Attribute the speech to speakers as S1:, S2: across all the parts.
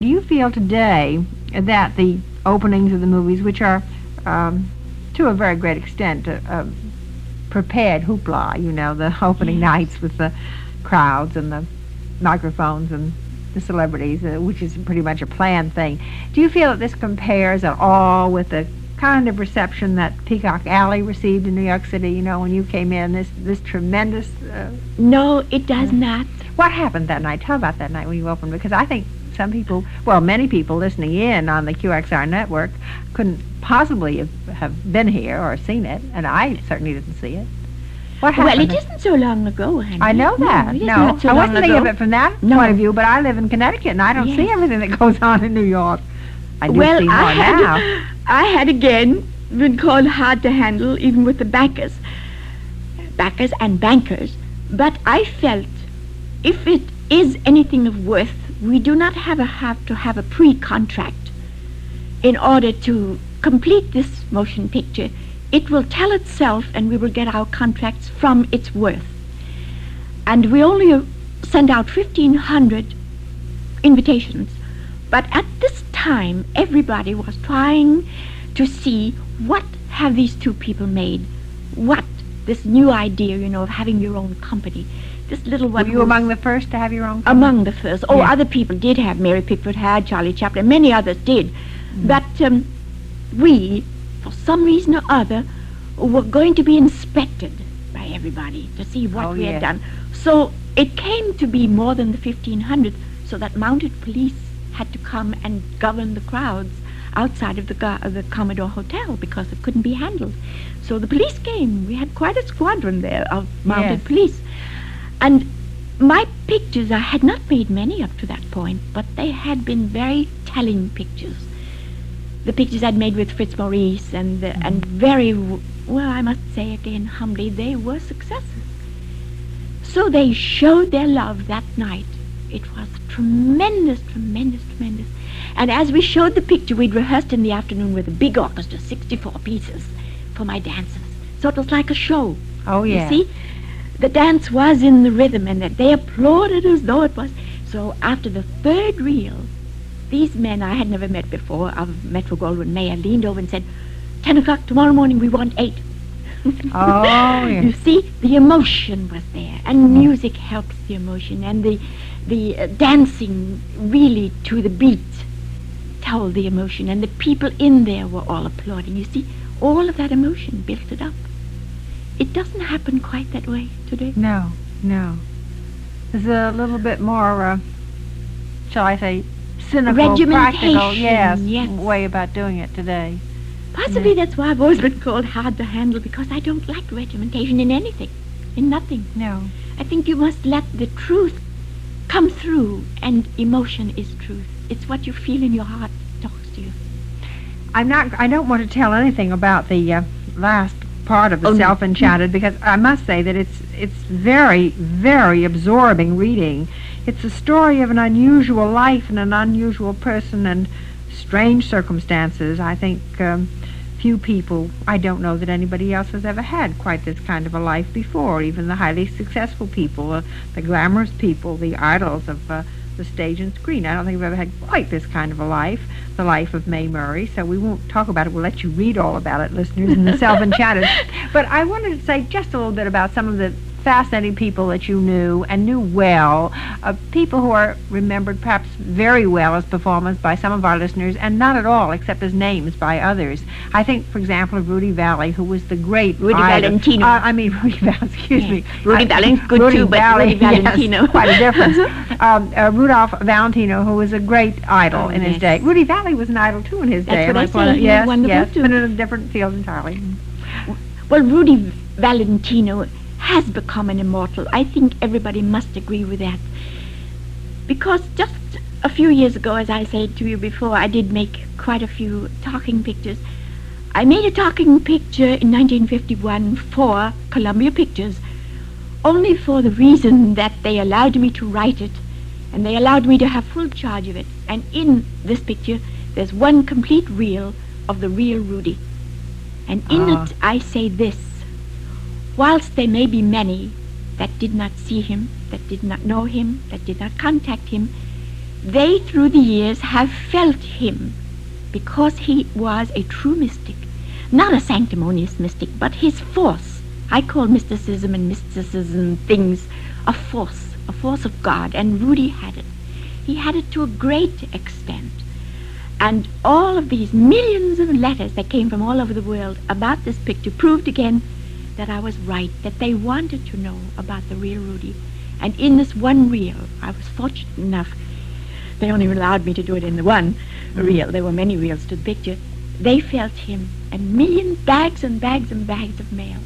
S1: Do you feel today that the openings of the movies, which are to a very great extent prepared hoopla, the opening nights with the crowds and the microphones and the celebrities, which is pretty much a planned thing. Do you feel that this compares at all with the kind of reception that Peacock Alley received in New York City, when you came in, this tremendous...
S2: No, it does not.
S1: What happened that night? Tell about that night when you opened, because I think some people, well, many people listening in on the QXR network couldn't possibly have been here or seen it, and I certainly didn't see it. What happened?
S2: Well, it isn't so long ago, honey.
S1: I know that.
S2: No,
S1: I wasn't thinking of it from that point of view, but I live in Connecticut, and I don't see everything that goes on in New York. I do see more now.
S2: I had again been called hard to handle, even with the backers and bankers. But I felt if it is anything of worth, we do not have to have a pre-contract in order to complete this motion picture. It will tell itself, and we will get our contracts from its worth. And we only send out 1,500 invitations. But at this time, everybody was trying to see what have these two people made. What, this new idea, of having your own company. This little one.
S1: Were you among the first to have your own company?
S2: Among the first. Oh, yes. Other people did have. Mary Pickford had, Charlie Chaplin, many others did. But we, for some reason or other, were going to be inspected by everybody to see what we had done. So it came to be more than the 1,500, so that mounted police had to come and govern the crowds outside of the Commodore Hotel because it couldn't be handled. So the police came. We had quite a squadron there of mounted police. And my pictures, I had not made many up to that point, but they had been very telling pictures. The pictures I'd made with Fritz Maurice and very, well, I must say again humbly, they were successes. So they showed their love that night. It was tremendous, tremendous, tremendous. And as we showed the picture, we'd rehearsed in the afternoon with a big orchestra, 64 pieces, for my dancers. So it was like a show.
S1: Oh, yeah.
S2: You see? The dance was in the rhythm, and that they applauded as though it was. So after the third reel, these men I had never met before of Metro-Goldwyn-Mayer leaned over and said, 10 o'clock tomorrow morning, we want 8.
S1: Oh, yeah.
S2: You see, the emotion was there, and music helps the emotion, and the dancing really to the beat told the emotion, and the people in there were all applauding. You see, all of that emotion built it up. It doesn't happen quite that way today.
S1: No. There's a little bit more, shall I say, cynical, practical, yes, way about doing it today.
S2: Possibly that's why I've always been called hard to handle, because I don't like regimentation in anything, in nothing.
S1: No.
S2: I think you must let the truth come through, and emotion is truth. It's what you feel in your heart talks to you.
S1: I don't want to tell anything about the last part of the Self-Enchanted, because I must say that it's very, very absorbing reading. It's a story of an unusual life and an unusual person and strange circumstances. I think few people, I don't know that anybody else has ever had quite this kind of a life before, even the highly successful people, the glamorous people, the idols of the stage and screen. I don't think we've ever had quite this kind of a life, the life of Mae Murray, so we won't talk about it. We'll let you read all about it, listeners, in the Self-Enchanted. But I wanted to say just a little bit about some of the fascinating people that you knew and knew well, people who are remembered perhaps very well as performers by some of our listeners and not at all except as names by others. I think, for example, of Rudy Vallee, who was the great
S2: Rudy Valentino.
S1: Rudy Vallee, excuse me.
S2: Rudy Vallee's good
S1: Rudy
S2: too, but
S1: Vallee,
S2: Rudy Valentino.
S1: Yes, quite a difference. Rudolph Valentino, who was a great idol in his day. Rudy Vallee was an idol too in his day.
S2: That's what I say.
S1: Yes,
S2: wonderful
S1: but in a different field entirely.
S2: Well, Rudy Valentino has become an immortal. I think everybody must agree with that. Because just a few years ago, as I said to you before, I did make quite a few talking pictures. I made a talking picture in 1951 for Columbia Pictures, only for the reason that they allowed me to write it, and they allowed me to have full charge of it. And in this picture, there's one complete reel of the real Rudy. And in it, I say this: whilst there may be many that did not see him, that did not know him, that did not contact him, they through the years have felt him because he was a true mystic. Not a sanctimonious mystic, but his force. I call mysticism and mysticism things a force of God, and Rudy had it. He had it to a great extent. And all of these millions of letters that came from all over the world about this picture proved again that I was right, that they wanted to know about the real Rudy. And in this one reel, I was fortunate enough, they only allowed me to do it in the one reel. There were many reels to the picture. They felt him, and bags and bags and bags of mail.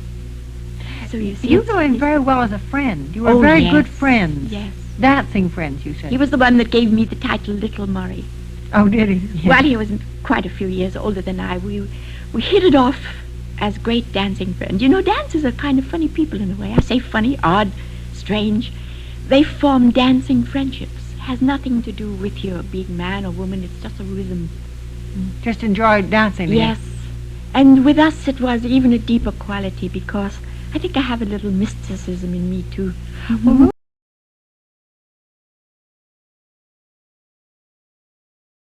S2: So you see,
S1: You go in very well as a friend. You were
S2: Oh,
S1: very
S2: yes,
S1: good friends.
S2: yes.
S1: Dancing friends, you said.
S2: He was the one that gave me the title Little Murray.
S1: Oh, did he?
S2: Well, he was quite a few years older than I. We hit it off as great dancing friends. You know, dancers are kind of funny people in a way. I say funny, odd, strange. They form dancing friendships. Has nothing to do with your being man or woman. It's just a rhythm.
S1: Just enjoy dancing.
S2: Yes. And with us it was even a deeper quality because I think I have a little mysticism in me too.
S1: Well,